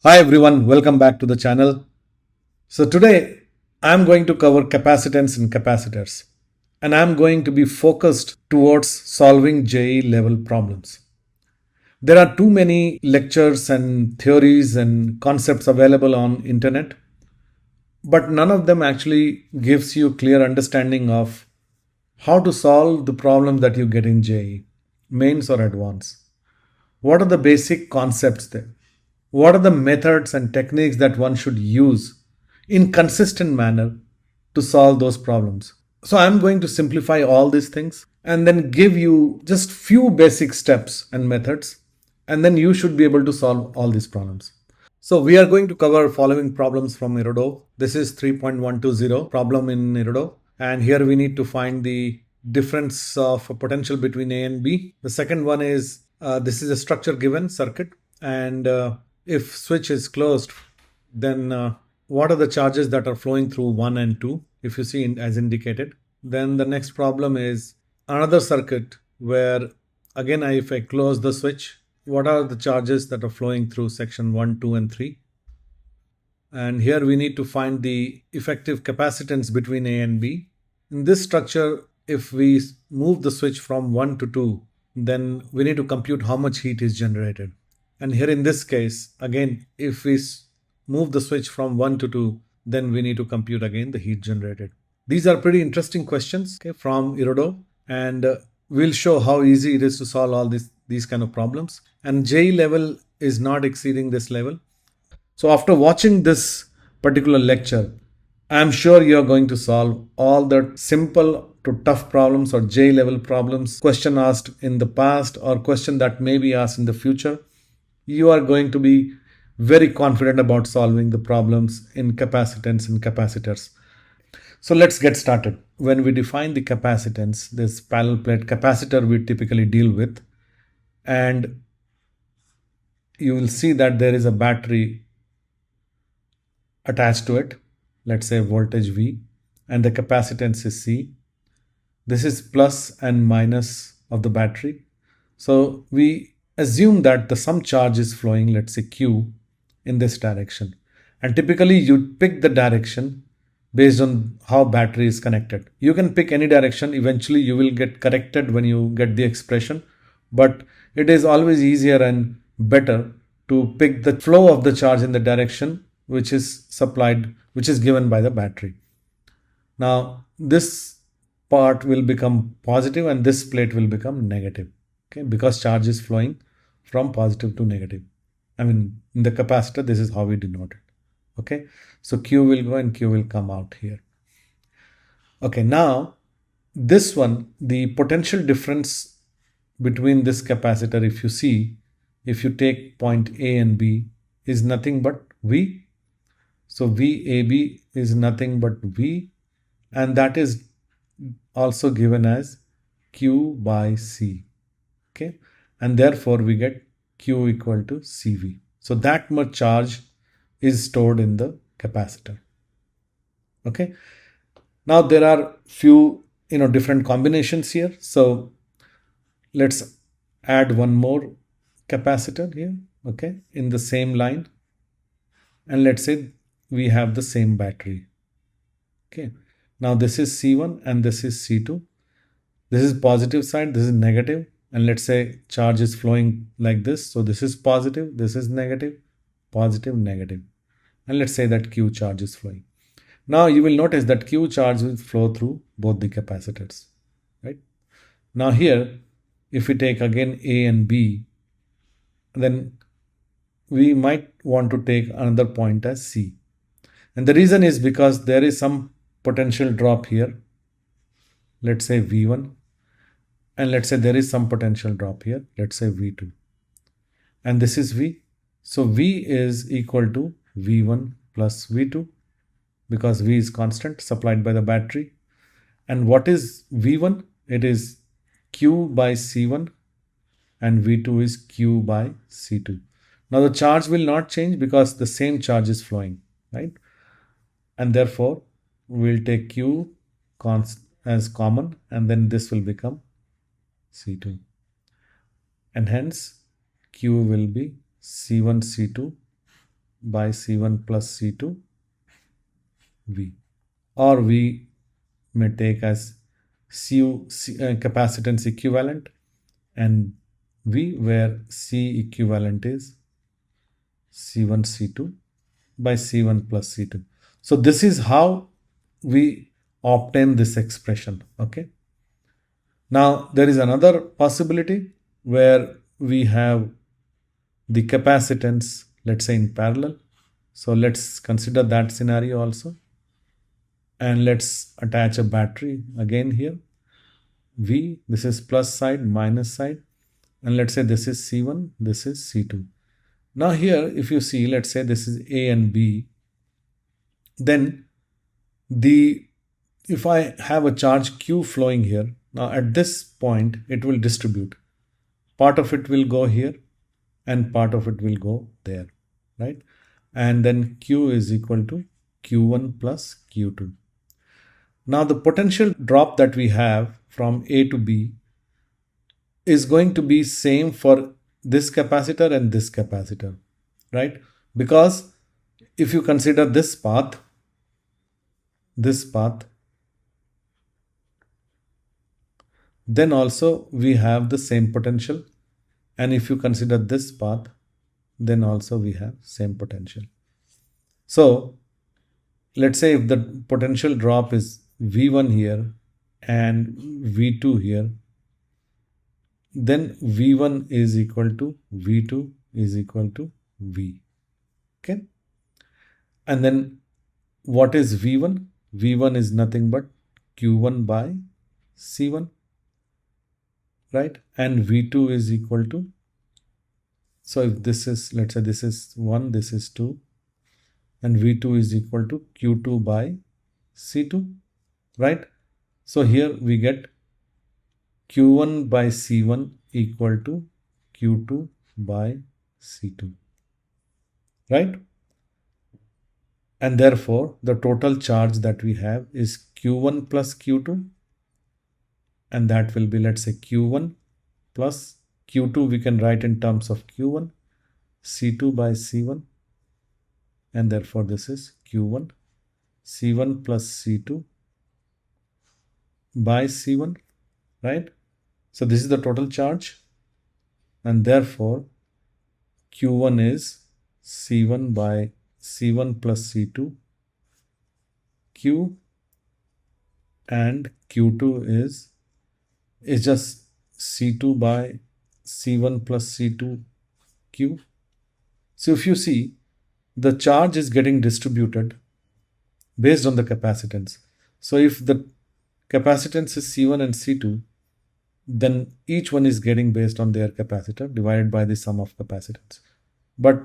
Hi everyone, welcome back to the channel. So today I'm going to cover capacitance and capacitors, and I'm going to be focused towards solving JEE level problems. There are too many lectures and theories and concepts available on internet, but none of them actually gives you clear understanding of how to solve the problem that you get in JEE, mains or advanced. What are the basic concepts there? What are the methods and techniques that one should use in consistent manner to solve those problems? So I'm going to simplify all these things and then give you just few basic steps and methods, and then you should be able to solve all these problems. So we are going to cover following problems from Irodov. This is 3.120 problem in Irodov, and here we need to find the difference of potential between A and B. The second one is this is a structure given circuit, and if switch is closed, then what are the charges that are flowing through 1 and 2, if you see as indicated. Then the next problem is another circuit where again if I close the switch, what are the charges that are flowing through section 1, 2 and 3. And here we need to find the effective capacitance between A and B. In this structure, if we move the switch from 1 to 2, then we need to compute how much heat is generated. And here in this case, again, if we move the switch from 1 to 2, then we need to compute again the heat generated. These are pretty interesting questions from Irodov, and we'll show how easy it is to solve all these kind of problems. And JEE level is not exceeding this level. So after watching this particular lecture, I'm sure you're going to solve all the simple to tough problems or JEE level problems, question asked in the past or question that may be asked in the future. You are going to be very confident about solving the problems in capacitance and capacitors. So let's get started. When we define the capacitance, this parallel plate capacitor we typically deal with, and you will see that there is a battery attached to it, let's say voltage V, and the capacitance is C. This is plus and minus of the battery. So we assume that the some charge is flowing, let's say Q, in this direction. And typically you pick the direction based on how battery is connected. You can pick any direction. Eventually you will get corrected when you get the expression, but it is always easier and better to pick the flow of the charge in the direction which is supplied, which is given by the battery. Now this part will become positive and this plate will become negative, okay, because charge is flowing from positive to negative. I mean, in the capacitor, this is how we denote it. Okay, so Q will go and Q will come out here. Okay, now this one, the potential difference between this capacitor, if you see, if you take point A and B, is nothing but V. So VAB is nothing but V, and that is also given as Q by C. Okay, and therefore we get Q equal to CV. So that much charge is stored in the capacitor. Okay, now there are few different combinations here. So let's add one more capacitor here, okay, in the same line, and let's say we have the same battery. Okay, now this is C1 and this is C2. This is positive side, this is negative, and let's say charge is flowing like this. So this is positive, this is negative, positive, negative, and let's say that Q charge is flowing. Now you will notice that Q charge will flow through both the capacitors, right? Now here, if we take again A and B, then we might want to take another point as C. And the reason is because there is some potential drop here, let's say V1, and let's say there is some potential drop here, let's say V2, and this is V. So V is equal to V1 plus V2 because V is constant supplied by the battery. And what is V1? It is Q by C1 and V2 is Q by C2. Now the charge will not change because the same charge is flowing, right? And therefore we'll take Q as common, and then this will become C2, and hence Q will be C1 C2 by C1 plus C2 V, or we may take as capacitance equivalent and V, where C equivalent is C1 C2 by C1 plus C2. So this is how we obtain this expression. Okay. Now there is another possibility where we have the capacitance, let's say, in parallel. So let's consider that scenario also. And let's attach a battery again here. V, this is plus side, minus side. And let's say this is C1, this is C2. Now here, if you see, let's say this is A and B, then if I have a charge Q flowing here, now at this point, it will distribute. Part of it will go here and part of it will go there, right? And then Q is equal to Q1 plus Q2. Now the potential drop that we have from A to B is going to be same for this capacitor and this capacitor, right? Because if you consider this path, then also we have the same potential. And if you consider this path, then also we have same potential. So let's say if the potential drop is V1 here and V2 here, then V1 is equal to V2 is equal to V. Okay. And then what is V1? V1 is nothing but Q1 by C1, right? And V2 is equal to, so if this is, let's say this is 1, this is 2, and V2 is equal to Q2 by C2, right? So here we get Q1 by C1 equal to Q2 by C2, right? And therefore, the total charge that we have is Q1 plus Q2, and that will be, let's say, Q1 plus Q2 we can write in terms of Q1, C2 by C1, and therefore this is Q1, C1 plus C2 by C1, right? So this is the total charge, and therefore Q1 is C1 by C1 plus C2 Q, and Q2 is just C2 by C1 plus C2 Q. So if you see, the charge is getting distributed based on the capacitance. So if the capacitance is C1 and C2, then each one is getting based on their capacitor divided by the sum of capacitance. But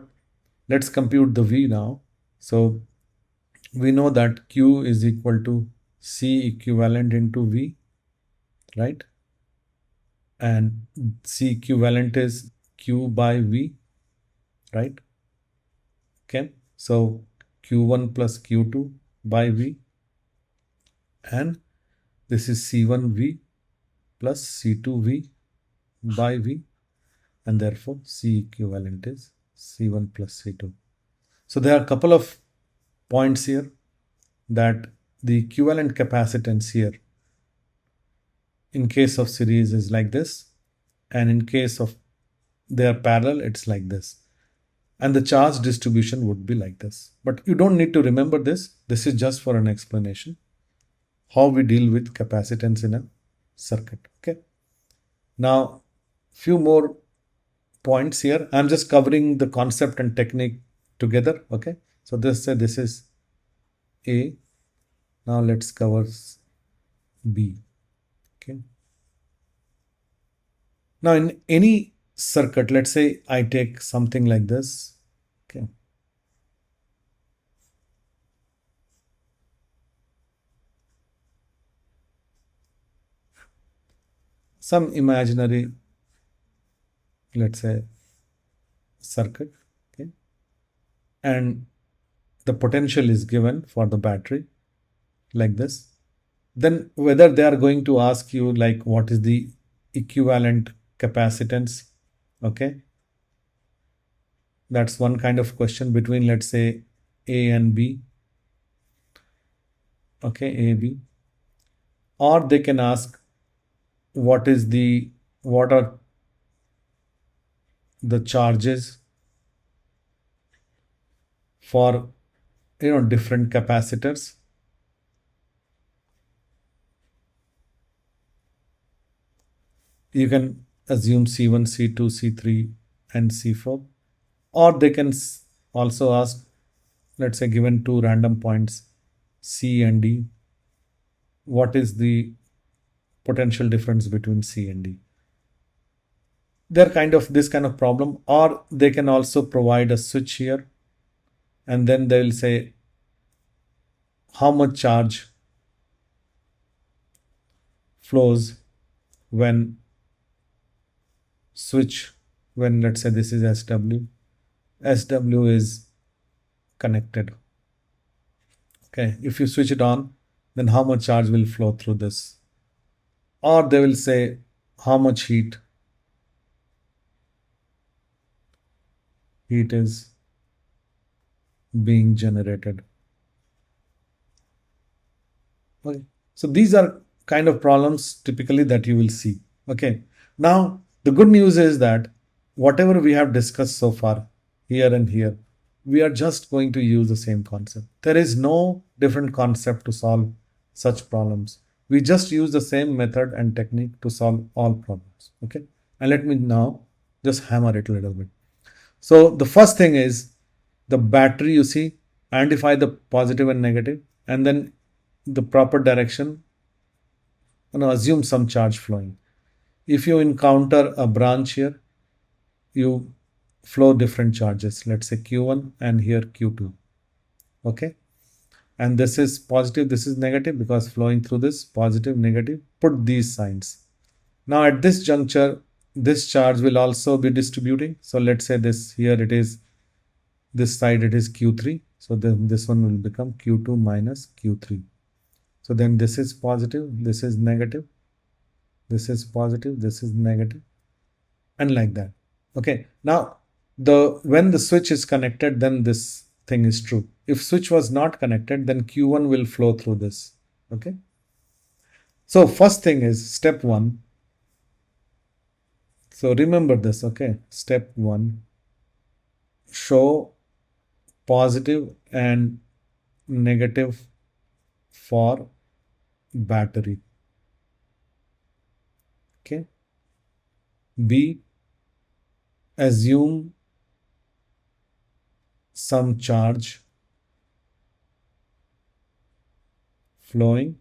let's compute the V now. So we know that Q is equal to C equivalent into V, right? And C equivalent is Q by V, right? Okay, so Q1 plus Q2 by V, and this is C1V plus C2V by V, and therefore C equivalent is C1 plus C2. So there are a couple of points here, that the equivalent capacitance here in case of series is like this, and in case of they are parallel, it's like this. And the charge distribution would be like this. But you don't need to remember this. This is just for an explanation how we deal with capacitance in a circuit. Okay. Now, few more points here. I'm just covering the concept and technique together. Okay. So this is A. Now let's cover B. Okay. Now in any circuit, let's say I take something like this. Okay. Some imaginary, let's say, circuit. Okay. And the potential is given for the battery like this. Then whether they are going to ask you like what is the equivalent capacitance, okay, That's one kind of question between, let's say, A and B. Okay, A, B. Or they can ask what are the charges for different capacitors. You can assume C1, C2, C3, and C4. Or they can also ask, let's say, given two random points C and D, what is the potential difference between C and D? They're kind of this kind of problem. Or they can also provide a switch here, and then they'll say how much charge flows when switch, when let's say this is SW is connected. Okay, if you switch it on, then how much charge will flow through this? Or they will say how much heat is being generated. Okay, so these are kind of problems typically that you will see. Okay, now the good news is that whatever we have discussed so far, here and here, we are just going to use the same concept. There is no different concept to solve such problems. We just use the same method and technique to solve all problems. Okay, and let me now just hammer it a little bit. So the first thing is the battery, you see, identify the positive and negative, and then the proper direction, assume some charge flowing. If you encounter a branch here, you flow different charges, let's say Q1 and here Q2. Okay, and this is positive, this is negative, because flowing through this positive, negative, put these signs. Now at this juncture, this charge will also be distributing. So let's say this here, it is this side, it is Q3. So then this one will become Q2 minus Q3. So then this is positive, this is negative, this is positive, this is negative, and like that. Okay, now when the switch is connected, then this thing is true. If switch was not connected, then Q1 will flow through this. Okay, so first thing is step 1. So remember this. Okay, step 1, show positive and negative for battery. Okay, B, assume some charge flowing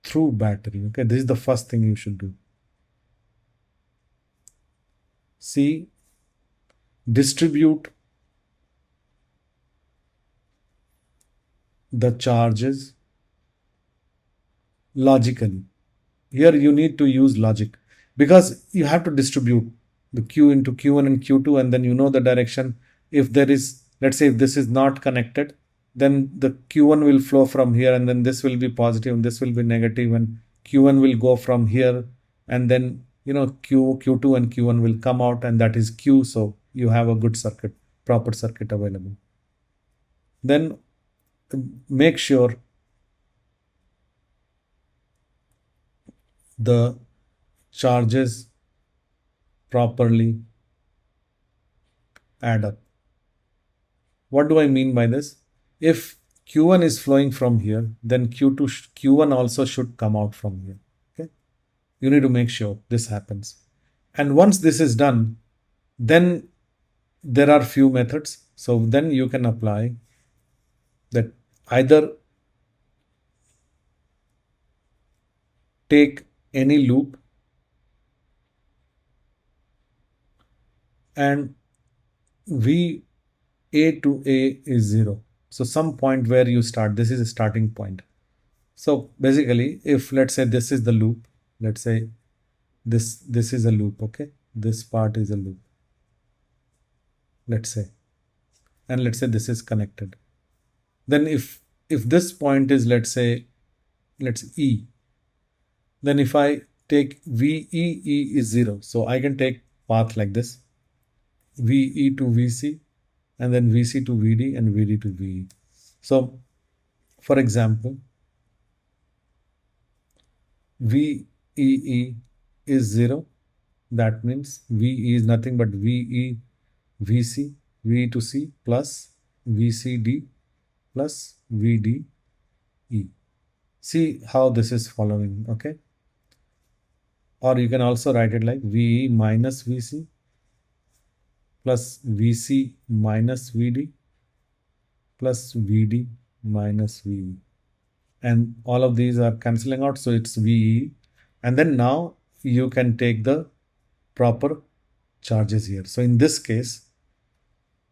through battery. Okay, this is the first thing you should do. C, distribute the charges logically. Here you need to use logic, because you have to distribute the Q into Q1 and Q2, and then you know the direction. If there is, let's say if this is not connected, then the Q1 will flow from here, and then this will be positive and this will be negative, and Q1 will go from here, and then Q2 and Q1 will come out, and that is Q. So you have a good circuit, proper circuit available. Then make sure the charges properly add up. What do I mean by this? If Q1 is flowing from here, then Q1 also should come out from here. Okay, you need to make sure this happens. And once this is done, then there are few methods. So then you can apply that. Either take any loop and V A to A is 0. So some point where you start, this is a starting point. So basically, if let's say this is the loop, let's say this is a loop. Okay, this part is a loop, let's say, and let's say this is connected. Then if this point is, let's E, then if I take VE, E is 0. So I can take path like this. VE to VC, and then VC to VD, and VD to VE. So, for example, VEE is 0. That means VE is nothing but VE VC, VE to C plus VCD plus VDE. See how this is following, okay? Or you can also write it like VE minus VC plus VC minus VD plus VD minus VE. And all of these are cancelling out, so it's VE. And then now you can take the proper charges here. So in this case,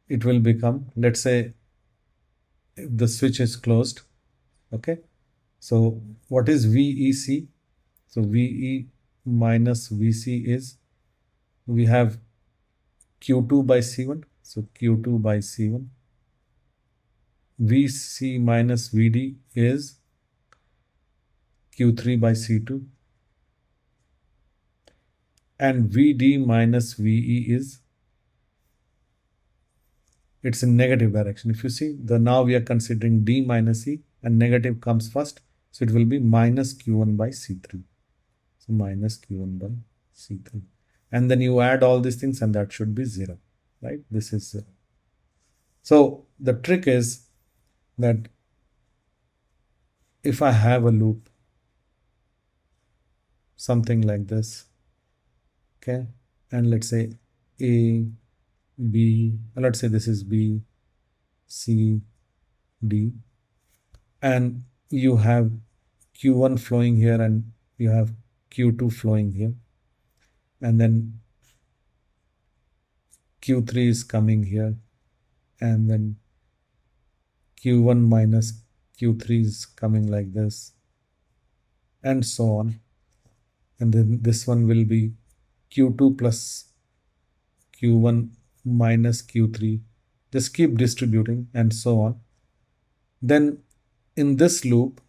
it will become, let's say, if the switch is closed, okay? So what is VEC? So VE minus VC is, we have Q2 by C1. So Q2 by C1. VC minus VD is Q3 by C2. And VD minus VE is, it's in negative direction. If you see, now we are considering D minus E, and negative comes first. So it will be minus Q1 by C3. So minus Q1 by C3. And then you add all these things and that should be 0, right? This is 0. So the trick is that if I have a loop, something like this, okay, and let's say A, B, let's say this is B, C, D, and you have Q1 flowing here and you have Q2 flowing here, and then Q3 is coming here, and then Q1 minus Q3 is coming like this, and so on. And then this one will be Q2 plus Q1 minus Q3. Just keep distributing and so on. Then in this loop,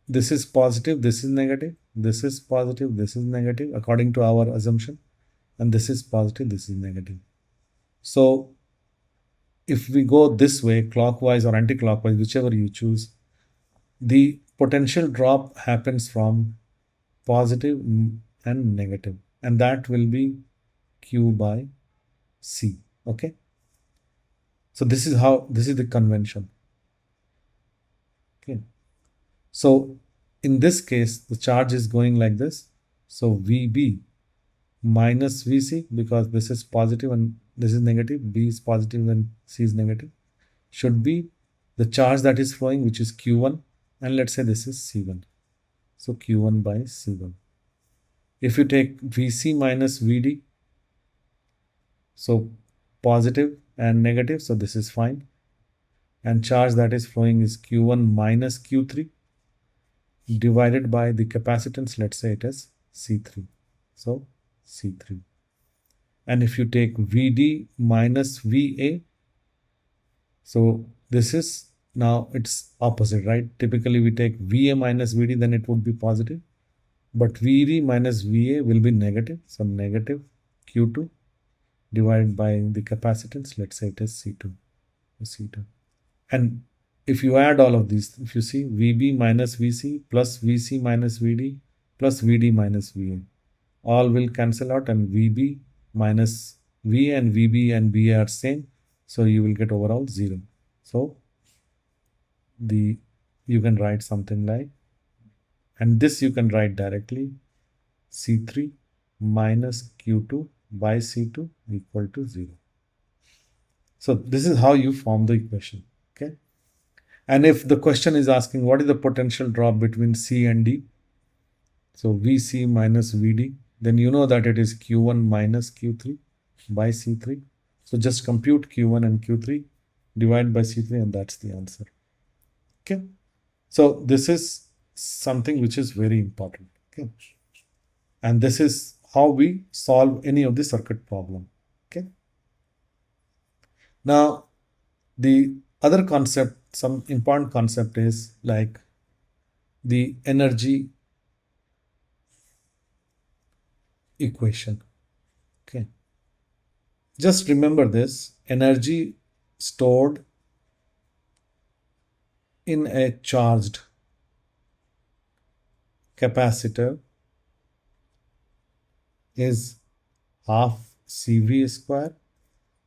this is positive, this is negative, this is positive, this is negative, according to our assumption. And this is positive, this is negative. So if we go this way, clockwise or anti-clockwise, whichever you choose, the potential drop happens from positive and negative, and that will be Q by C. Okay. So this is the convention. Okay. So in this case, the charge is going like this. So VB minus VC, because this is positive and this is negative, B is positive and C is negative, should be the charge that is flowing, which is Q1, and let's say this is C1. So Q1 by C1. If you take VC minus VD, so positive and negative, so this is fine. And charge that is flowing is Q1 minus Q3 divided by the capacitance, let's say it is C3. So C3. And if you take VD minus VA, so this is, now it's opposite, right? Typically we take VA minus VD, then it would be positive. But VD minus VA will be negative. So negative Q2 divided by the capacitance, let's say it is C2. C2. And if you add all of these, if you see VB minus VC plus VC minus VD plus VD minus VA, all will cancel out, and VB minus VA and VB and BA are same. So you will get overall 0. So you can write something like, and this you can write directly, C3 minus Q2 by C2 equal to 0. So this is how you form the equation. Okay. And if the question is asking what is the potential drop between C and D, so VC minus VD, then you know that it is Q1 minus Q3 by C3. So just compute Q1 and Q3, divide by C3, and that's the answer. Okay. So this is something which is very important. Okay. And this is how we solve any of the circuit problem. Okay. Now, the other concept, some important concept is like the energy equation. Okay. Just remember this: energy stored in a charged capacitor is half CV square.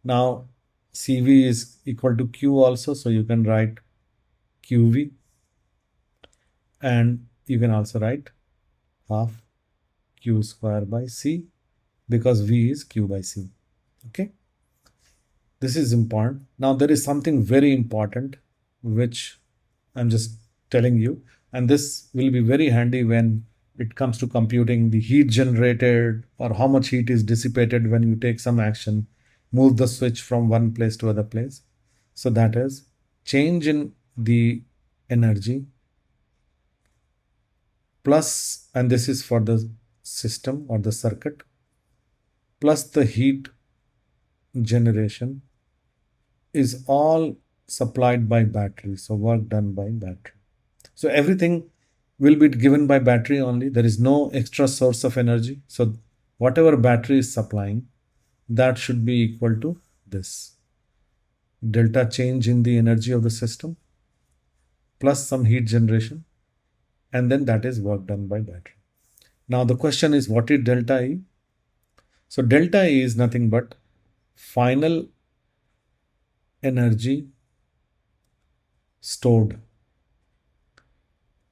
Now CV is equal to Q also, so you can write QV, and you can also write half Q square by C, because V is Q by C. Okay, this is important. Now there is something very important which I'm just telling you, and this will be very handy when it comes to computing the heat generated or how much heat is dissipated when you take some action, move the switch from one place to other place. So that is change in the energy plus, and this is for the system or the circuit, plus the heat generation is all supplied by battery. So work done by battery. So everything will be given by battery only. There is no extra source of energy. So whatever battery is supplying, that should be equal to this delta change in the energy of the system plus some heat generation, and then that is work done by battery. Now the question is, what is delta E? So delta E is nothing but final energy stored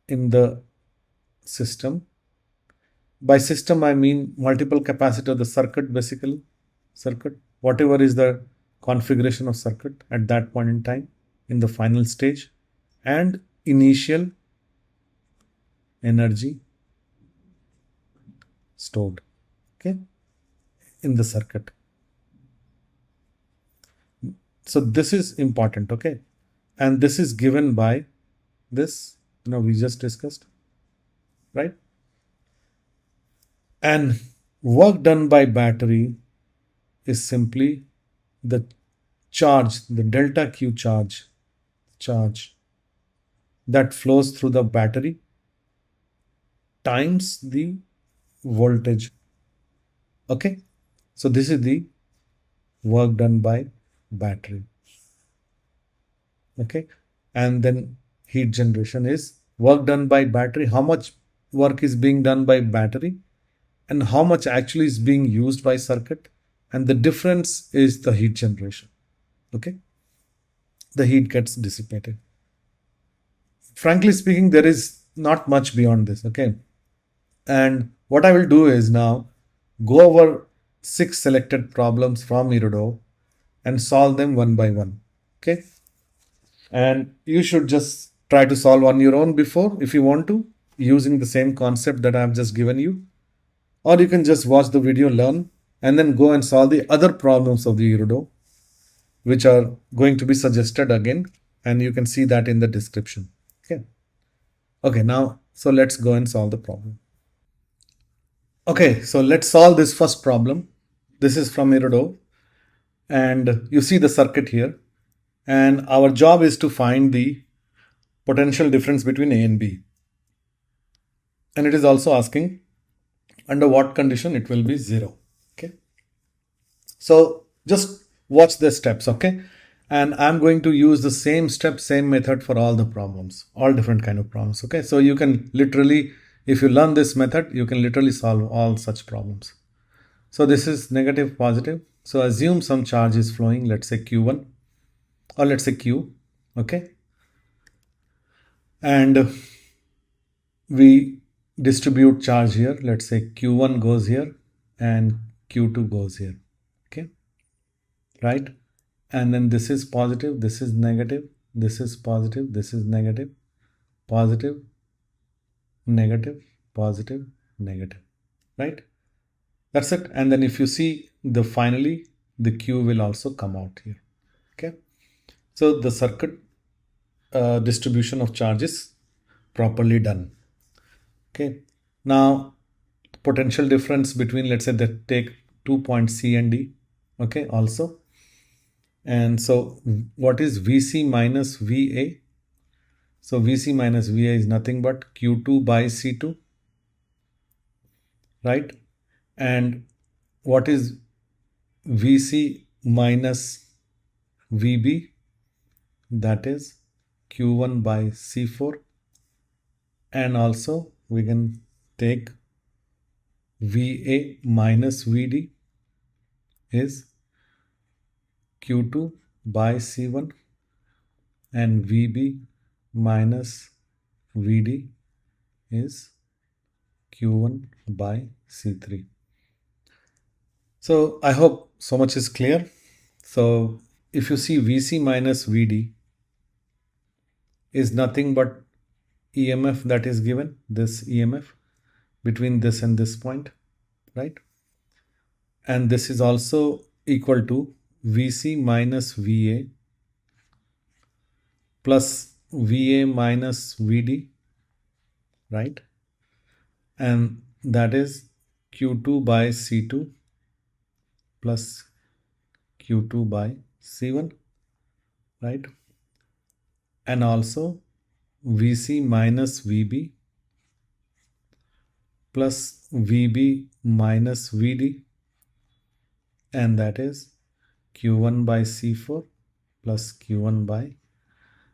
in the system. By system I mean multiple capacitor, the circuit, basically circuit, whatever is the configuration of circuit at that point in time in the final stage, and initial energy stored, okay, in the circuit. So this is important, okay, and this is given by this, we just discussed, right? And work done by battery is simply the charge, the delta Q charge that flows through the battery times the voltage. Okay, so this is the work done by battery. Okay, and then heat generation is work done by battery, how much work is being done by battery and how much actually is being used by circuit, and the difference is the heat generation. Okay, the heat gets dissipated. Frankly speaking, there is not much beyond this. Okay, and what I will do is now go over 6 selected problems from Irodov and solve them one by one. Okay, and you should just try to solve on your own before, if you want to, using the same concept that I have just given you, or you can just watch the video, learn, and then go and solve the other problems of the Irodov, which are going to be suggested again, and you can see that in the description. Okay, now so let's go and solve the problem. Okay, so let's solve this first problem. This is from Irodov, and you see the circuit here, and our job is to find the potential difference between A and B, and it is also asking under what condition it will be 0. Okay, so just watch the steps. Okay, and I'm going to use the same step, same method for all the problems, all different kind of problems. Okay, so you can literally, if you learn this method, you can literally solve all such problems. So this is negative, positive. So assume some charge is flowing, let's say Q1 or let's say Q. Okay, and we distribute charge here. Let's say Q1 goes here and Q2 goes here. Okay, right? And then this is positive, this is negative, this is positive, this is negative, positive, negative, positive, negative, right? That's it. And then if you see the finally, the Q will also come out here. Okay, so the circuit distribution of charge is properly done. Okay, now potential difference between, let's say that take 2 points C and D. Okay, also, and so what is VC minus VA? So VC minus VA is nothing but Q2 by C2, right? And what is VC minus VB, that is Q1 by C4, and also we can take VA minus VD is Q2 by C1, and VB minus VD is Q1 by C3. So I hope so much is clear. So if you see VC minus VD is nothing but EMF that is given, this EMF between this and this point, right? And this is also equal to VC minus VA plus VA minus VD, right? And that is Q2 by C2 plus Q2 by C1, right? And also VC minus VB plus VB minus VD, and that is Q1 by C4 plus Q1 by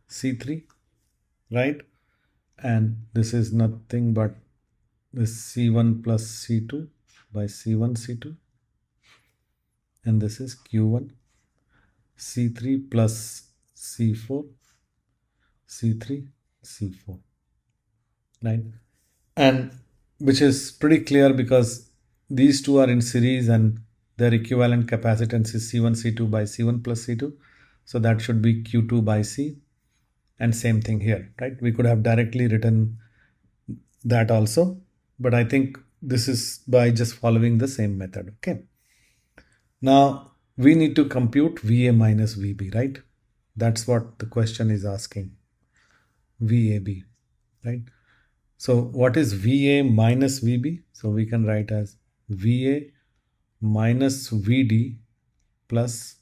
C3, right? And this is nothing but this C1 plus C2 by C1 C2, and this is Q1 C3 plus C4 C3 C4, right? And which is pretty clear because these two are in series and their equivalent capacitance is C1 C2 by C1 plus C2, so that should be Q2 by C. And same thing here, right? We could have directly written that also, but I think this is by just following the same method. Okay, now we need to compute VA minus VB, right? That's what the question is asking. VAB, right? So what is VA minus VB? So we can write as VA minus VD plus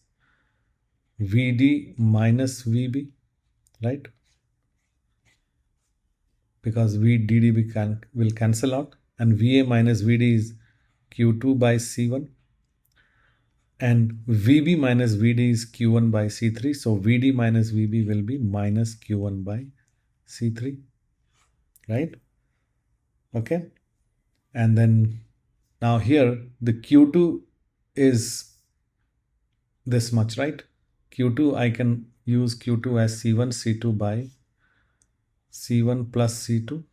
VD minus VB, right? Because VDD will cancel out, and VA minus VD is Q2 by C1, and VB minus VD is Q1 by C3. So VD minus VB will be minus Q1 by C3, right? Okay, and then now here the Q2 is this much, right? Q2, I can use Q2 as C1 C2 by C1 plus C2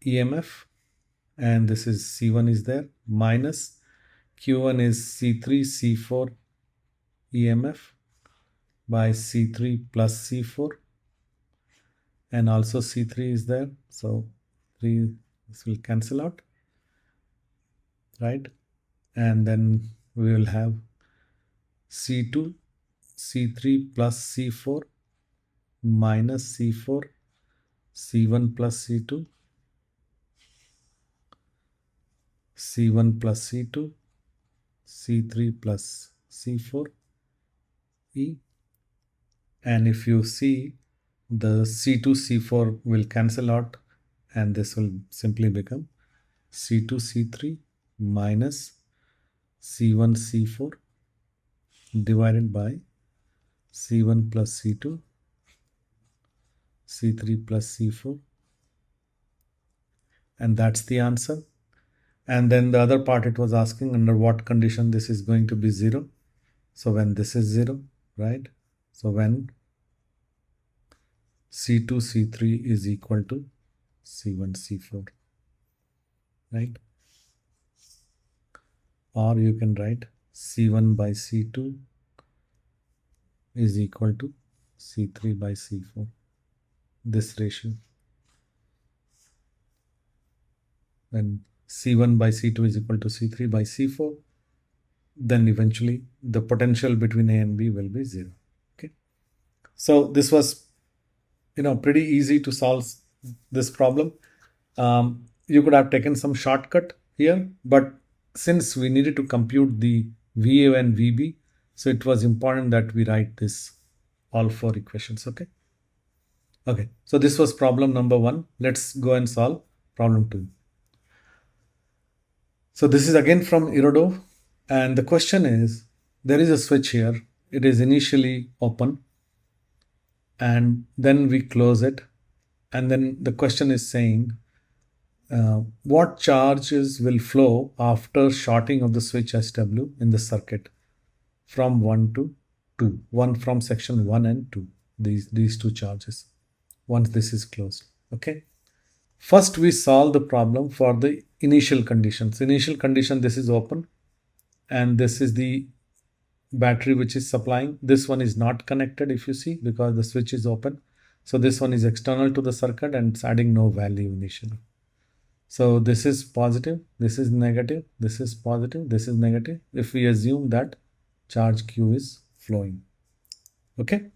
EMF, and this is C1 is there, minus Q1 is C3 C4 EMF by C3 plus C4, and also C3 is there, so this will cancel out, right? And then we will have C2 C3 plus C4 minus C4 C1 plus C2 C1 plus C2 C3 plus C4 E, and if you see, the C2 C4 will cancel out, and this will simply become C2 C3 minus C1 C4 divided by C1 plus C2 C3 plus C4, and that's the answer. And then the other part, it was asking under what condition this is going to be 0. So when this is 0, right? So when C2 C3 is equal to C1 C4, right? Or you can write C1 by C2 is equal to C3 by C4, this ratio. When C1 by C2 is equal to C3 by C4, then eventually the potential between A and B will be 0. Okay, so this was pretty easy to solve this problem. You could have taken some shortcut here, but since we needed to compute the VA and VB, so it was important that we write this all 4 equations. Okay, so this was problem number 1. Let's go and solve problem 2. So this is again from Irodov, and the question is, there is a switch here. It is initially open and then we close it. And then the question is saying, what charges will flow after shorting of the switch SW in the circuit from 1 to 2, 1 from section 1 and 2, these two charges, once this is closed. Okay. First, we solve the problem for the initial conditions. Initial condition, this is open and this is the battery which is supplying. This one is not connected if you see, because the switch is open. So this one is external to the circuit and it's adding no value initially. So this is positive, this is negative, this is positive, this is negative, if we assume that charge Q is flowing. Okay,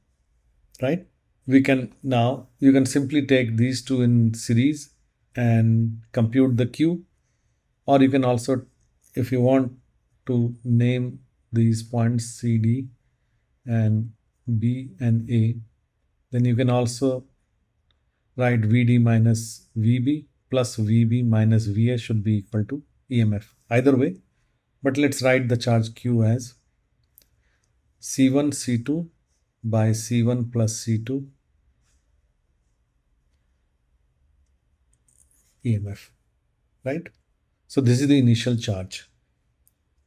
right? We can now, you can simply take these two in series and compute the Q, or you can also, if you want to name these points C, D and B and A, then you can also write VD minus VB plus VB minus VA should be equal to EMF. Either way, but let's write the charge Q as C1 C2 by C1 plus C2 EMF, right? So this is the initial charge.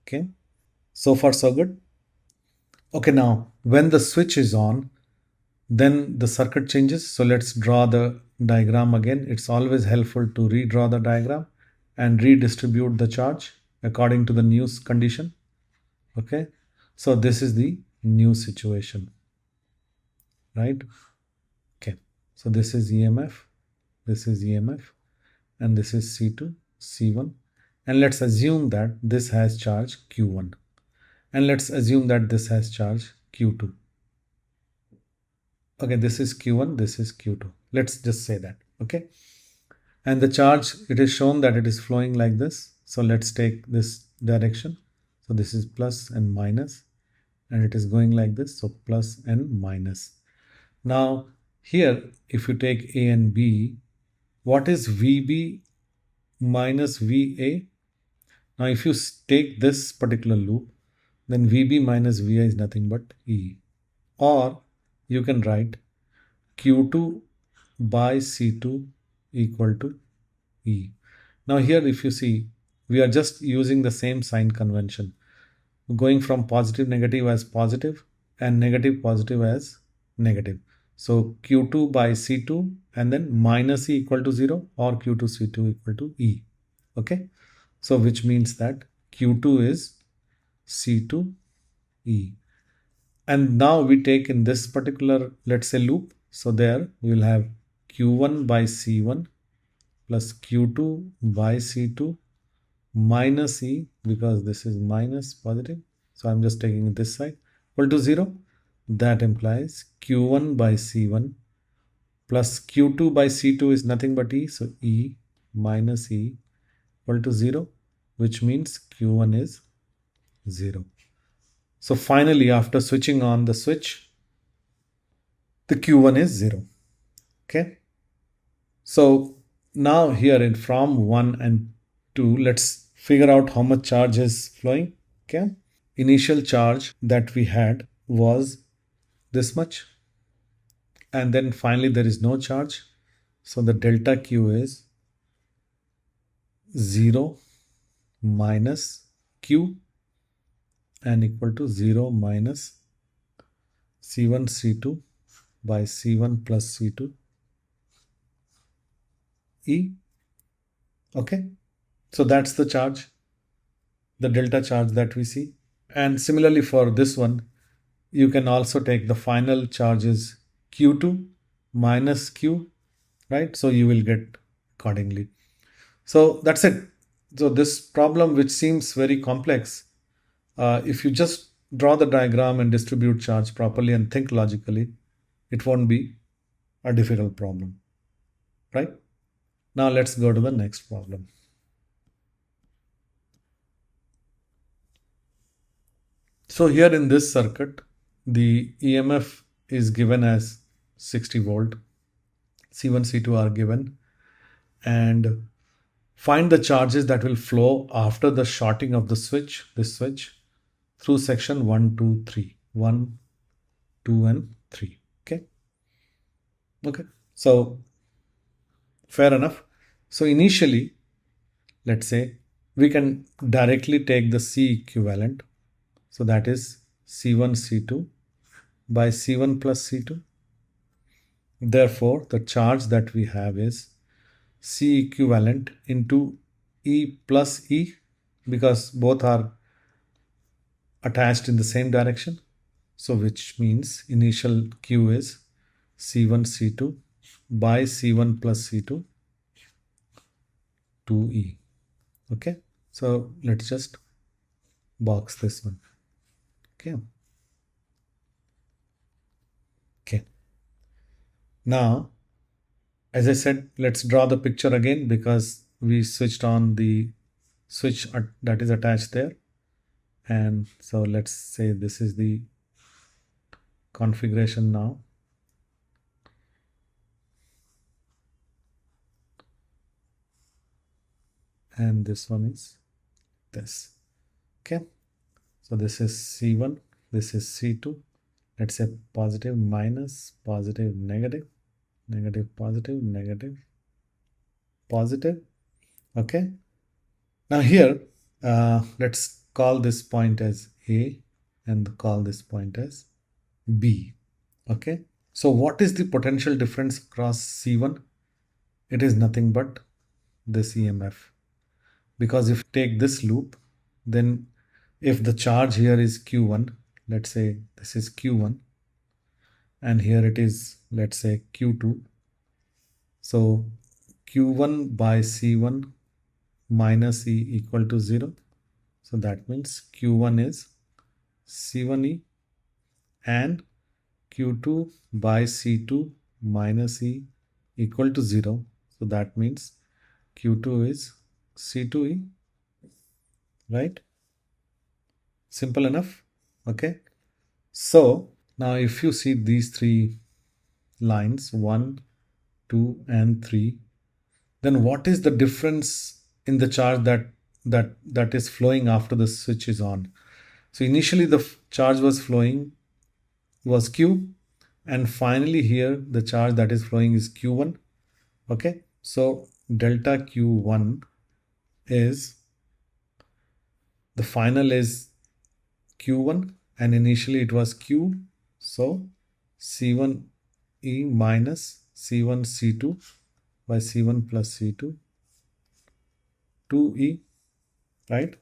Okay, so far so good. Okay, now when the switch is on, then the circuit changes. So let's draw the diagram again. It's always helpful to redraw the diagram and redistribute the charge according to the new condition. Okay, so this is the new situation, right? Okay, so this is EMF, this is EMF, and this is C2, C1. And let's assume that this has charge Q1. And let's assume that this has charge Q2. Okay, this is Q1, this is Q2. Let's just say that, okay? And the charge, it is shown that it is flowing like this. So let's take this direction. So this is plus and minus, and it is going like this. So plus and minus. Now here, if you take A and B, what is VB minus VA? Now if you take this particular loop, then VB minus VA is nothing but E. Or you can write Q2 by C2 equal to E. Now here if you see, we are just using the same sign convention, going from positive negative as positive and negative positive as negative. So Q2 by C2 and then minus E equal to 0 or Q2 C2 equal to E. Okay, so which means that Q2 is C2 E. And now we take in this particular, let's say, loop. So there we will have Q1 by C1 plus Q2 by C2 minus E, because this is minus positive. So I'm just taking this side, equal to 0. That implies Q1 by C1 plus Q2 by C2 is nothing but E. So E minus E equal to 0, which means Q1 is 0. So finally, after switching on the switch, the Q1 is 0. Okay. So now here in from 1 and 2, let's figure out how much charge is flowing. Okay. Initial charge that we had was this much. And then finally there is no charge. So the delta Q is 0 minus Q and equal to 0 minus C1 C2 by C1 plus C2 E. Okay, so that's the charge, the delta charge that we see. And similarly for this one, you can also take the final charges Q2 minus Q, right? So you will get accordingly. So that's it. So this problem, which seems very complex, if you just draw the diagram and distribute charge properly and think logically, it won't be a difficult problem, right? Now let's go to the next problem. So here in this circuit, the EMF is given as 60 volt. C1, C2 are given. And find the charges that will flow after the shorting of the switch, this switch, through section 1, 2, 3. 1, 2 and 3. Okay. So fair enough. So initially, let's say we can directly take the C equivalent. So that is C1 C2 by C1 plus C2. Therefore, the charge that we have is C equivalent into E plus E, because both are attached in the same direction. So which means initial Q is C1 C2 by C1 plus C2 2E. Okay. So let's just box this one. Okay. Now, as I said, let's draw the picture again because we switched on the switch that is attached there. And so let's say this is the configuration now. And this one is this. Okay. So this is C1, this is C2. Let's say positive, minus, positive, negative, negative, positive, negative, positive. Okay. Now here, let's call this point as A and call this point as B. Okay. So what is the potential difference across C1? It is nothing but this EMF. Because if you take this loop, then if the charge here is Q1, let's say this is Q1, and here it is, let's say Q2. So Q1 by C1 minus E equal to 0. So that means Q1 is C1E and Q2 by C2 minus E equal to 0. So that means Q2 is C2E, right? Simple enough. Okay. So now if you see these three lines, 1, 2 and 3, then what is the difference in the charge that is flowing after the switch is on? So initially the charge was flowing was Q, and finally here the charge that is flowing is Q1. Okay. So delta Q1 is, the final is Q1 and initially it was Q. So C1E minus C1 C2 by C1 plus C2 2E, right?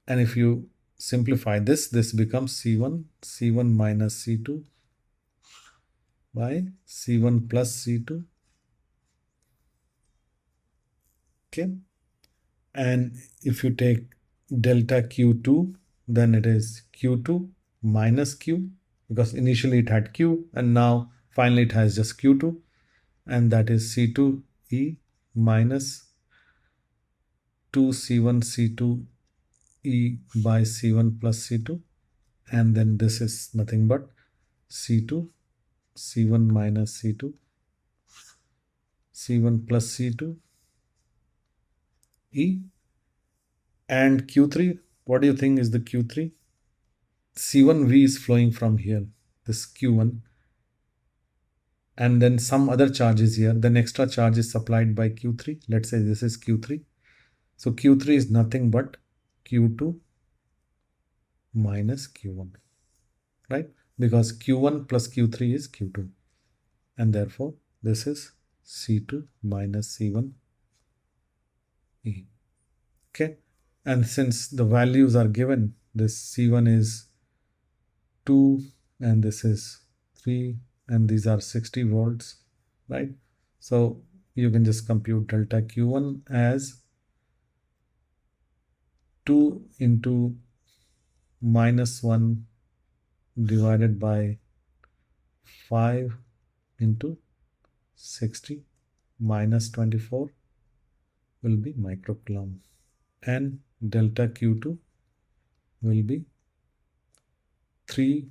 And if you simplify this becomes C1 minus C2 by C1 plus C2. Okay. And if you take delta Q2, then it is Q2 minus Q, because initially it had Q and now finally it has just Q2, and that is C2E minus 2C1 C2E by C1 plus C2, and then this is nothing but C2 C1 minus C2 C1 plus C2 E. And Q3, what do you think is the Q3? C1V is flowing from here, this Q1, and then some other charge is here, then extra charge is supplied by Q3. Let's say this is Q3. So Q3 is nothing but Q2 minus Q1, right? Because Q1 plus Q3 is Q2, and therefore this is C2 minus C1 E. Okay. And since the values are given, this C1 is 2 and this is 3 and these are 60 volts, right? So you can just compute delta Q1 as 2 into minus 1 divided by 5 into 60 minus 24 will be microcoulomb, and delta Q2 will be 3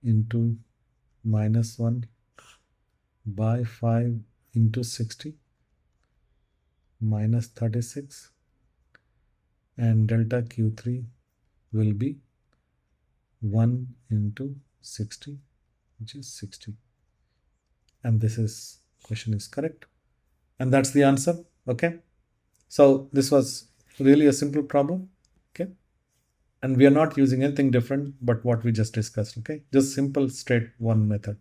into minus 1 by 5 into 60 minus 36, and delta Q3 will be 1 into 60, which is 60. And this is question is correct. And that's the answer. Okay. So this was really a simple problem. Okay. And we are not using anything different but what we just discussed. Okay. Just simple straight one method.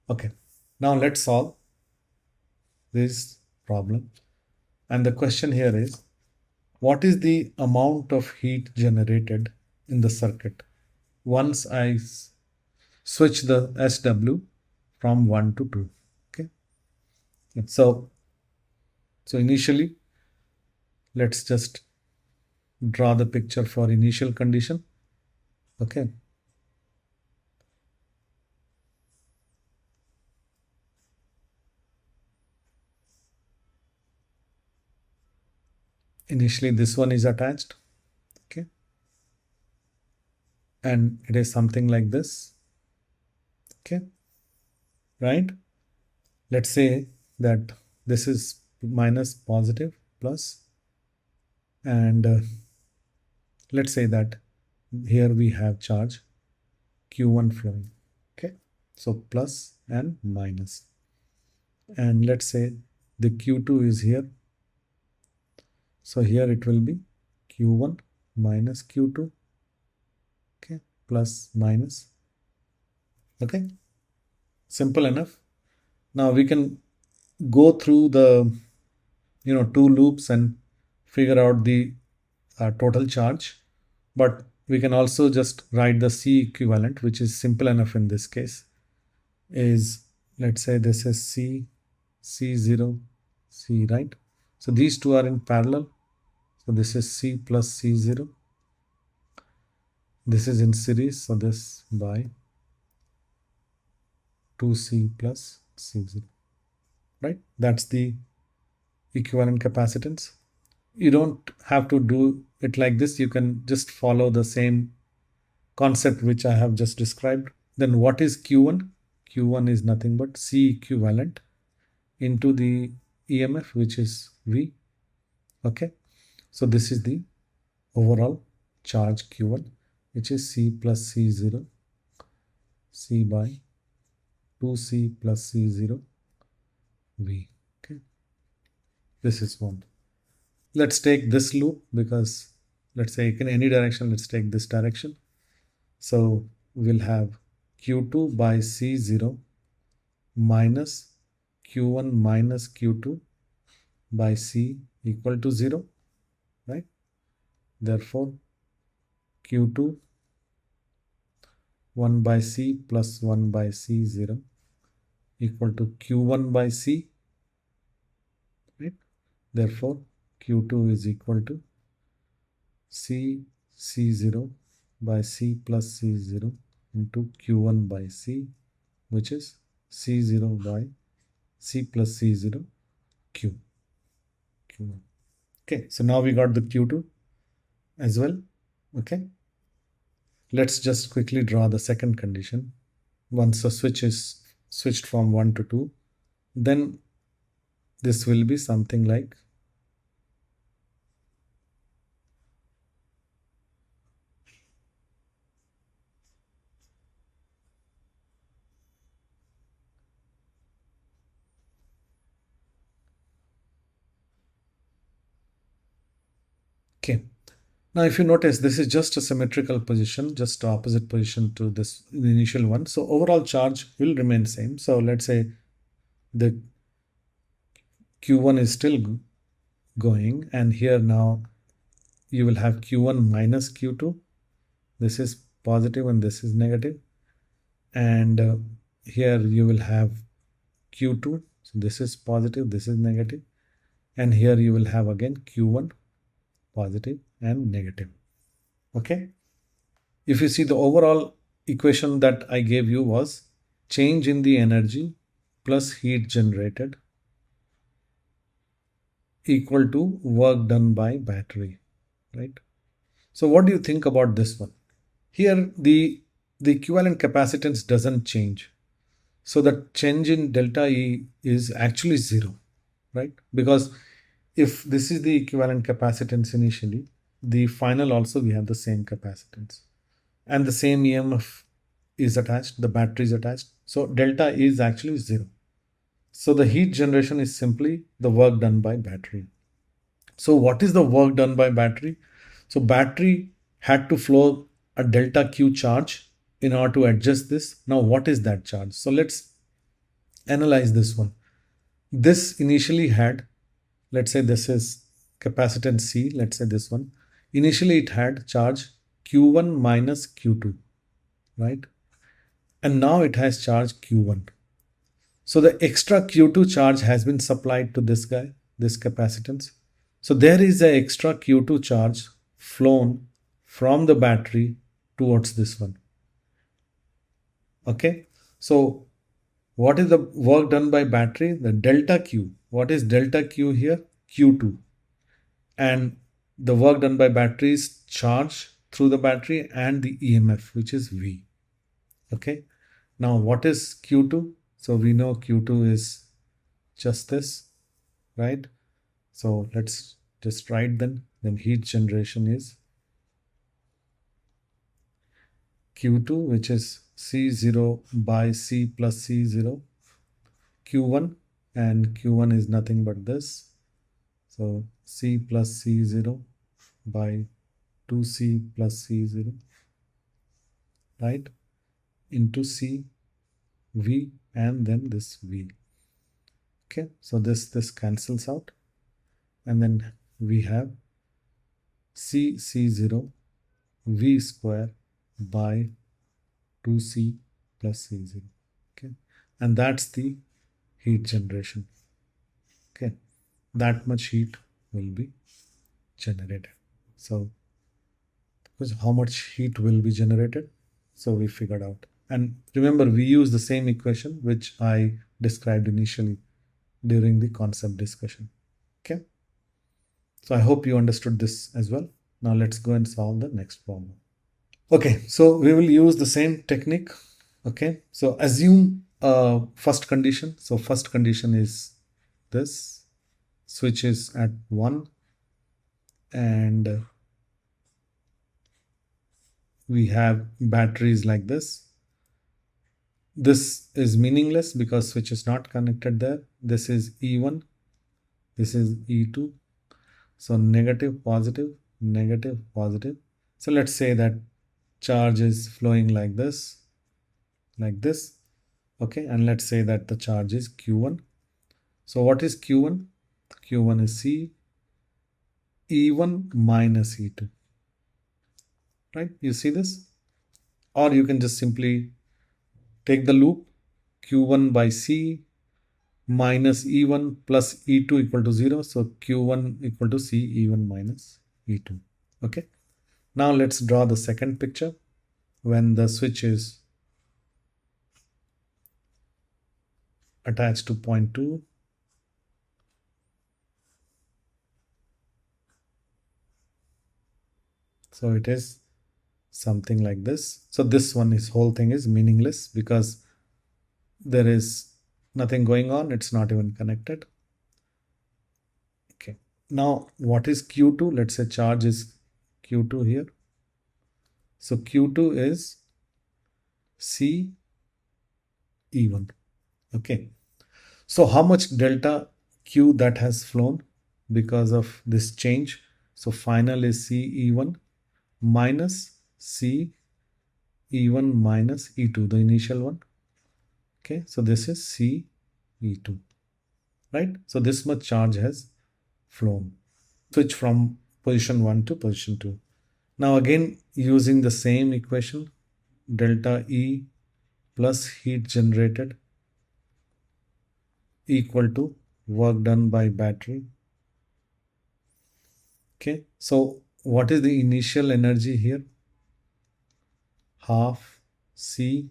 Okay. Now let's solve this problem. And the question here is, what is the amount of heat generated in the circuit once I switch the SW from 1 to 2? Okay. So initially, let's just draw the picture for initial condition. Okay. Initially, this one is attached. Okay. And it is something like this. Okay. Right. Let's say that this is minus, positive, plus, and let's say that here we have charge Q1 flowing. Okay. So plus and minus. And let's say the Q2 is here. So here it will be Q1 minus Q2. Okay. Plus minus. Okay. Simple enough. Now we can go through the two loops and figure out the total charge, but we can also just write the C equivalent, which is simple enough in this case. Is, let's say this is C, C0, C, right? So these two are in parallel. So this is C plus C0. This is in series, so this by 2C plus C0, right? That's the equivalent capacitance. You don't have to do it like this. You can just follow the same concept which I have just described. Then what is Q1? Q1 is nothing but C equivalent into the EMF, which is V. Okay. So this is the overall charge Q1, which is C plus C0, C by 2C plus C0, V. Okay. This is one. Let's take this loop, because let's say in any direction, let's take this direction. So we'll have Q2 by C0 minus Q1 minus Q2 by C equal to 0, right? Therefore, Q2 1 by C plus 1 by C0 equal to Q1 by C, right? Therefore, Q2 is equal to C C0 by C plus C0 into Q1 by C, which is C0 by C plus C0 Q. Q1. Okay, so now we got the Q2 as well. Okay. Let's just quickly draw the second condition. Once the switch is switched from 1 to 2, then this will be something like okay. Now, if you notice, this is just a symmetrical position, just opposite position to this the initial one. So overall charge will remain same. So let's say the Q1 is still going, and here now you will have Q1 minus Q2. This is positive and this is negative. And here you will have Q2. So this is positive, this is negative. And here you will have again Q1 positive and negative. Okay. If you see, the overall equation that I gave you was change in the energy plus heat generated equal to work done by battery, right? So what do you think about this one? Here the equivalent capacitance doesn't change. So the change in delta E is actually 0, right? Because if this is the equivalent capacitance initially, the final also we have the same capacitance. and the same EMF is attached, the battery is attached. So delta is actually 0. So the heat generation is simply the work done by battery. So what is the work done by battery? So battery had to flow a delta Q charge in order to adjust this. Now what is that charge? So let's analyze this one. This initially had, let's say this is capacitance C, let's say this one. Initially it had charge Q1 minus Q2, right? And now it has charge Q1. So the extra Q2 charge has been supplied to this guy, this capacitance. So there is an extra Q2 charge flown from the battery towards this one. Okay. So what is the work done by battery? The delta Q. What is delta Q here? Q2. And the work done by battery is charge through the battery and the EMF, which is V. Okay. Now what is Q2? So we know Q2 is just this, right? So let's just write then heat generation is Q2, which is C0 by C plus C0 Q1, and Q1 is nothing but this. So C plus C0 by 2C plus C0, right, into C V and then this V. Okay, so this cancels out, and then we have C0 V square by 2C plus C0. Okay, and that's the heat generation. Okay, that much heat will be generated. So how much heat will be generated? So we figured out. And remember, we use the same equation which I described initially during the concept discussion. Okay. So I hope you understood this as well. Now let's go and solve the next problem. Okay, so we will use the same technique. Okay, so assume first condition. So first condition is this, switch is at 1 and we have batteries like this. This is meaningless because switch is not connected there. This is E1, this is E2. So negative, positive, negative, positive. So let's say that charge is flowing like this. Okay, and let's say that the charge is Q1. So what is Q1? Q1 is C E1 minus E2, right? You see this? Or you can just simply take the loop Q1 by C minus E1 plus E2 equal to 0. So Q1 equal to C E1 minus E2. Okay. Now let's draw the second picture when the switch is attached to point 2. So it is something like this. So this one, this whole thing is meaningless because there is nothing going on. It's not even connected. Okay. Now what is Q2? Let's say charge is Q2 here. So Q2 is C E1. Okay. So how much delta Q that has flown because of this change? So final is C E1 minus C E1 minus E2, the initial one. Okay, so this is C E2, right? So this much charge has flown. Switch from position 1 to position 2. Now again using the same equation, delta E plus heat generated equal to work done by battery. Okay, so what is the initial energy here? Half C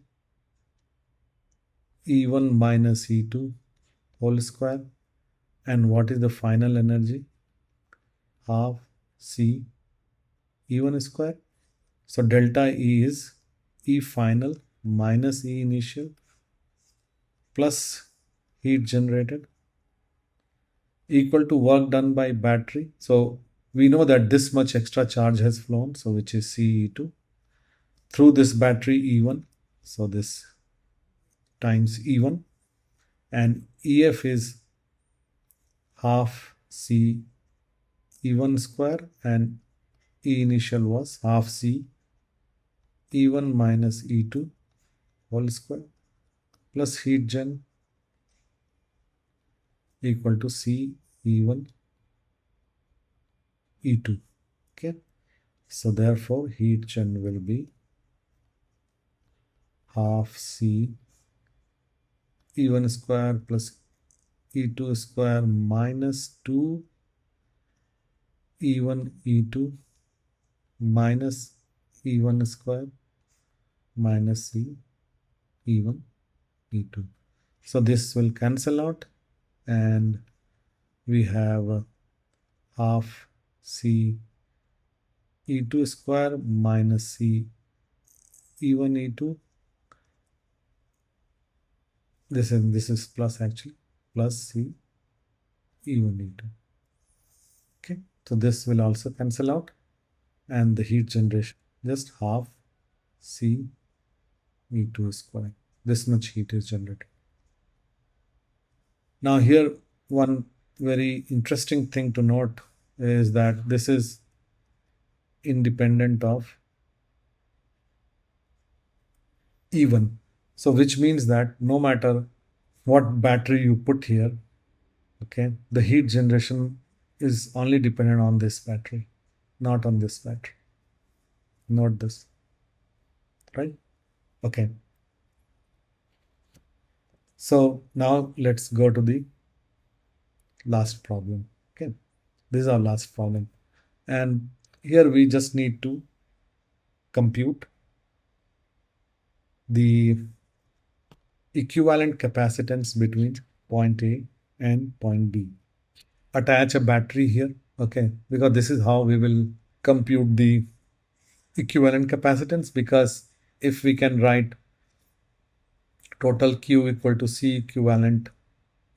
E1 minus E2 whole square. And what is the final energy? Half C E1 square. So delta E is E final minus E initial plus heat generated equal to work done by battery. So we know that this much extra charge has flown, so which is CE2. through this battery E1. So this times E1, and EF is half C E1 square, and E initial was half C E1 minus E2 whole square plus heat gen equal to C E1 E2. Okay, so therefore heat gen will be half C E1 square plus E2 square minus 2 E1 E2 minus E1 square minus C E1 E2. So this will cancel out, and we have half C E2 square minus C E1 E2. This is plus, actually, plus C E1 E2. Okay, so this will also cancel out, and the heat generation just half C E2 square. This much heat is generated. Now here, one very interesting thing to note is that this is independent of E1. So which means that no matter what battery you put here, okay, the heat generation is only dependent on this battery, not on this battery. Note this, right? Okay. So now let's go to the last problem. Okay, this is our last problem, and here we just need to compute the equivalent capacitance between point A and point B. Attach a battery here, okay, because this is how we will compute the equivalent capacitance, because if we can write total Q equal to C equivalent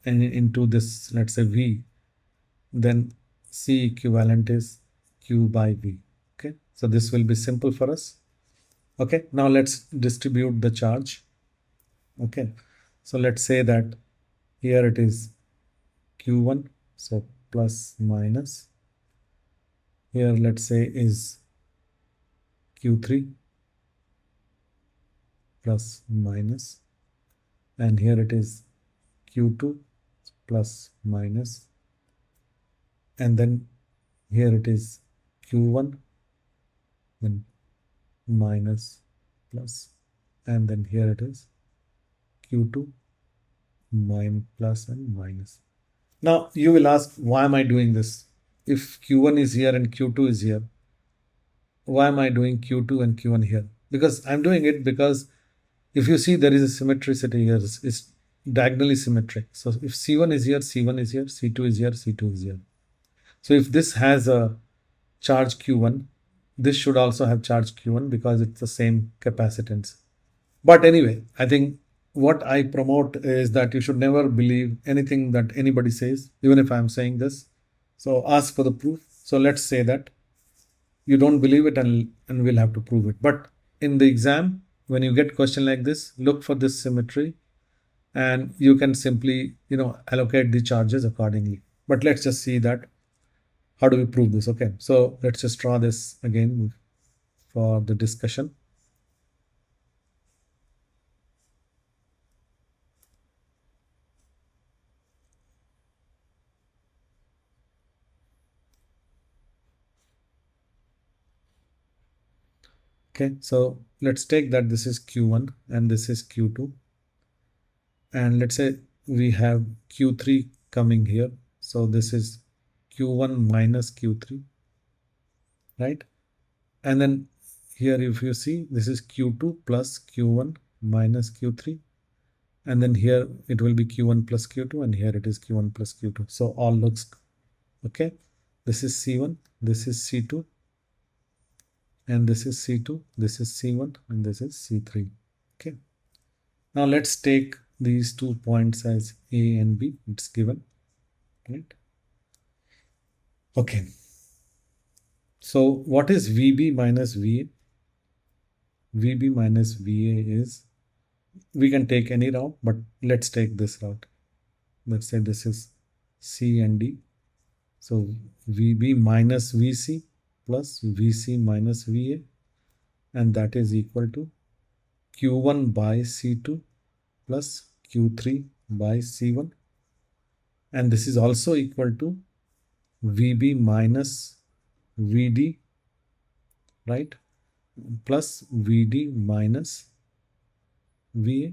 and into this, let's say V, then C equivalent is Q by V. Okay, so this will be simple for us. Okay, now let's distribute the charge. Okay, so let's say that here it is Q1, so plus minus. Here let's say is Q3 plus minus, and here it is Q2 plus minus, and then here it is Q1, then minus plus, and then here it is Q2 minus plus and minus. Now you will ask, why am I doing this? If Q1 is here and Q2 is here, why am I doing Q2 and Q1 here? Because I'm doing it because if you see, there is a symmetricity here. It's diagonally symmetric. So if C1 is here, C1 is here, C2 is here, C2 is here. So if this has a charge Q1, this should also have charge Q1 because it's the same capacitance. But anyway, I think what I promote is that you should never believe anything that anybody says, even if I'm saying this. So ask for the proof. So let's say that you don't believe it, and we'll have to prove it. But in the exam, when you get question like this, look for this symmetry, and you can simply, allocate the charges accordingly. But let's just see that how do we prove this. Okay, so let's just draw this again for the discussion. Okay, so let's take that this is Q1 and this is Q2, and let's say we have Q3 coming here. So this is Q1 minus Q3, right? And then here, if you see, this is Q2 plus Q1 minus Q3, and then here it will be Q1 plus Q2, and here it is Q1 plus Q2. So all looks okay. This is C1, this is C2, and this is C2, this is C1, and this is C3. Okay, now let's take these 2 points as A and B. It's given, right? Okay, so what is VB minus VA? VB minus VA is, we can take any route, but let's take this route. Let's say this is C and D. So VB minus VC plus VC minus VA, and that is equal to Q1 by C2 plus Q3 by C1, and this is also equal to VB minus VD, right, plus VD minus VA,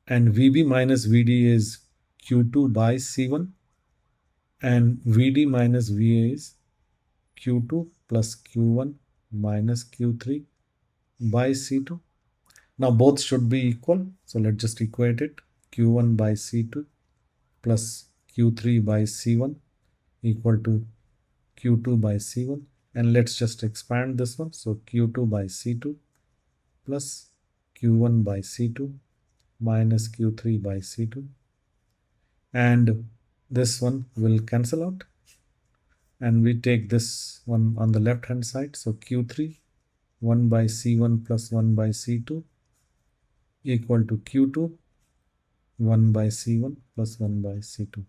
and VB minus VD is Q2 by C1, and VD minus VA is Q2 plus Q1 minus Q3 by C2. Now both should be equal, so let's just equate it. Q1 by C2 plus Q3 by C1 equal to Q2 by C1, and let's just expand this one. So Q2 by C2 plus Q1 by C2 minus Q3 by C2, and this one will cancel out, and we take this one on the left hand side. So Q3 1 by C1 plus 1 by C2 equal to Q2 1 by C1 plus 1 by C2.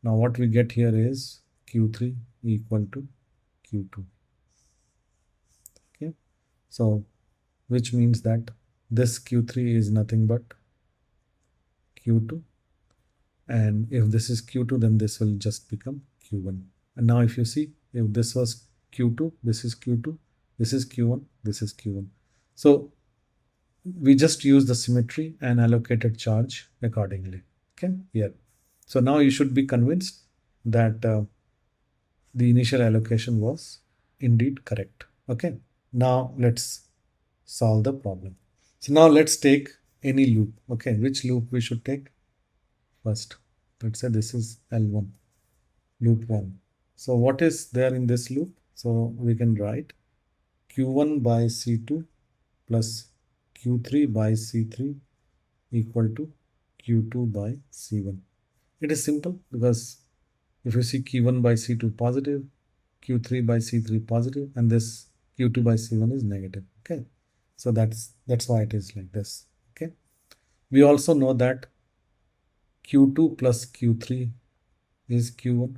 Now what we get here is Q3 equal to Q2. Okay, so which means that this Q3 is nothing but Q2, and if this is Q2, then this will just become Q1. And now if you see, if this was Q2, this is Q2, this is Q1, this is Q1. So we just use the symmetry and allocated charge accordingly. Okay, here. So now you should be convinced that the initial allocation was indeed correct. Okay, now let's solve the problem. So now let's take any loop. Okay, which loop we should take first? Let's say this is L1, loop 1. So what is there in this loop? So we can write Q1 by C2 plus Q3 by C3 equal to Q2 by C1. It is simple because if you see Q1 by C2 positive, Q3 by C3 positive, and this Q2 by C1 is negative. Okay, so that's why it is like this. Okay, we also know that Q2 plus Q3 is Q1,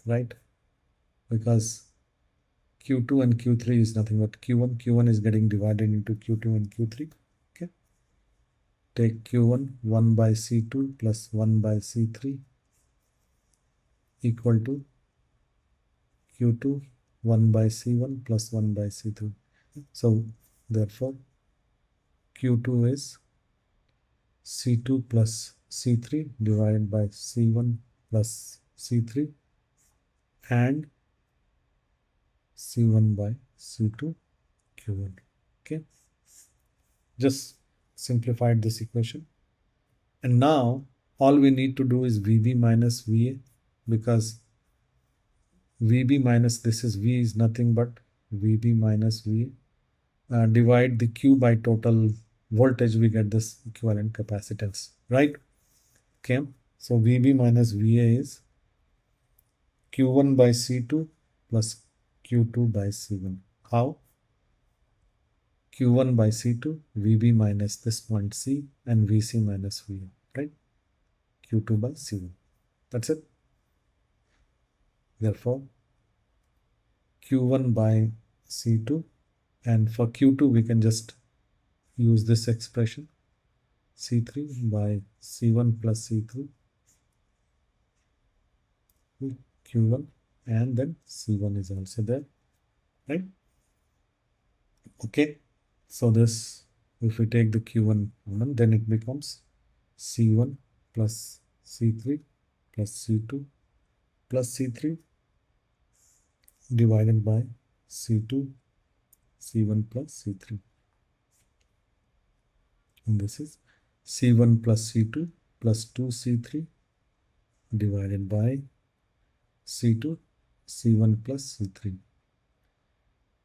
right? Because Q2 and Q3 is nothing but Q1. Q1 is getting divided into Q2 and Q3. Okay, take Q1 1 by C2 plus 1 by C3 equal to Q2 1 by C1 plus 1 by C3. So therefore Q2 is C2 plus C3 divided by C1 plus C3 and C1 by C2 Q1. Okay, just simplified this equation, and now all we need to do is VB minus VA, because VB minus this is V is nothing but VB minus VA. Divide the Q by total voltage, we get this equivalent capacitance, right? Okay, so VB minus VA is Q1 by C2 plus Q2 by C1. How? Q1 by C2, VB minus this point C, and VC minus VA, right? Q2 by C1. That's it. Therefore, Q1 by C2, and for Q2 we can just use this expression, C3 by C1 plus C3 Q1, and then C1 is also there, right? Okay, so this, if we take the Q1 common, then it becomes C1 plus C3 plus C2 plus C3 divided by C2 C1 plus C3, and this is C1 plus C2 plus 2C3 divided by C2 C1 plus C3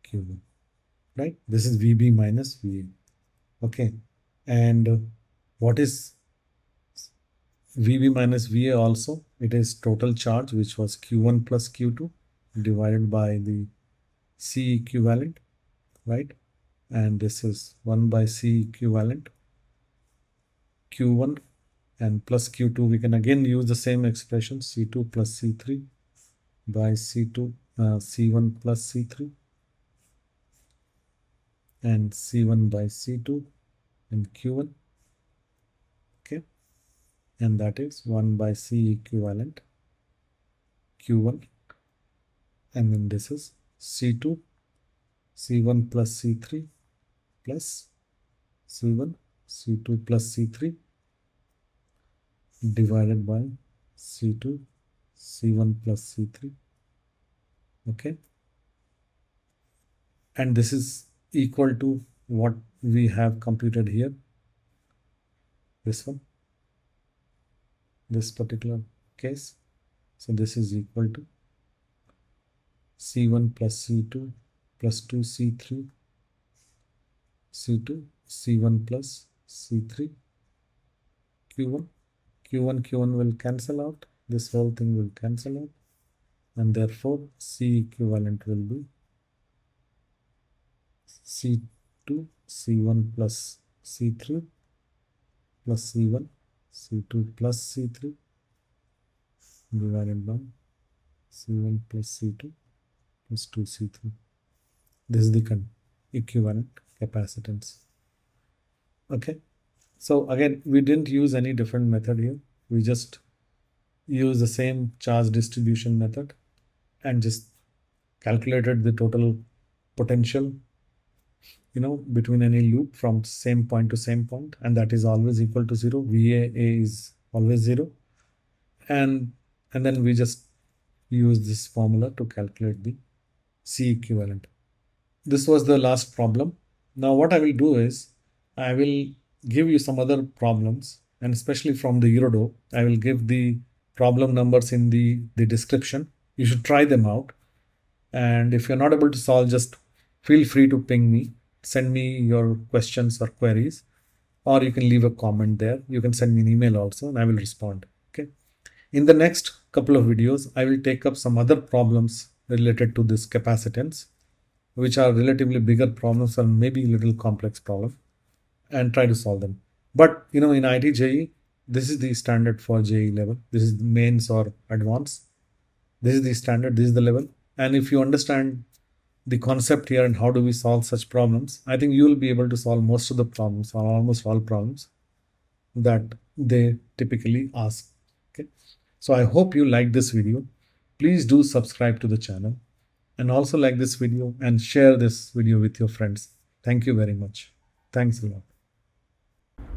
Q1, right? This is VB minus VA. Okay, and what is VB minus VA also? It is total charge, which was Q1 plus Q2 divided by the C equivalent, right? and this is 1 by C equivalent Q1 and plus Q2. We can again use the same expression, C2 plus C3 by C2, C1 plus C3 and C1 by C2 and Q1. Okay, and that is 1 by C equivalent Q1, and then this is C2, C1 plus C3 plus C1, C2 plus C3 divided by C2, C1 plus C3. Okay, and this is equal to what we have computed here, this one, this particular case. So this is equal to C1 plus C2 plus 2C3 C2 C1 plus C3 Q1. Q1 will cancel out, this whole thing will cancel out, and therefore C equivalent will be C2 C1 plus C3 plus C1 C2 plus C3 divided by C1 plus C2 plus 2C3. This is the equivalent capacitance. Okay, so again, we didn't use any different method here. We just use the same charge distribution method and just calculated the total potential, between any loop from same point to same point, and that is always equal to 0. VA is always 0, and then we just use this formula to calculate the C equivalent. This was the last problem. Now what I will do is I will give you some other problems, and especially from the Irodov, I will give the problem numbers in the description. You should try them out, and if you're not able to solve, just feel free to ping me, send me your questions or queries, or you can leave a comment there. You can send me an email also and I will respond. Okay. In the next couple of videos, I will take up some other problems related to this capacitance, which are relatively bigger problems or maybe a little complex problem, and try to solve them. But in IIT JEE, this is the standard for JEE level. This is the mains or advanced. This is the standard, this is the level. And if you understand the concept here and how do we solve such problems, I think you will be able to solve most of the problems or almost all problems that they typically ask. Okay. So I hope you like this video. Please do subscribe to the channel and also like this video and share this video with your friends. Thank you very much. Thanks a lot.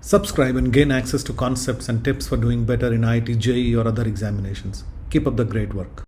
Subscribe and gain access to concepts and tips for doing better in IIT JEE or other examinations. Keep up the great work.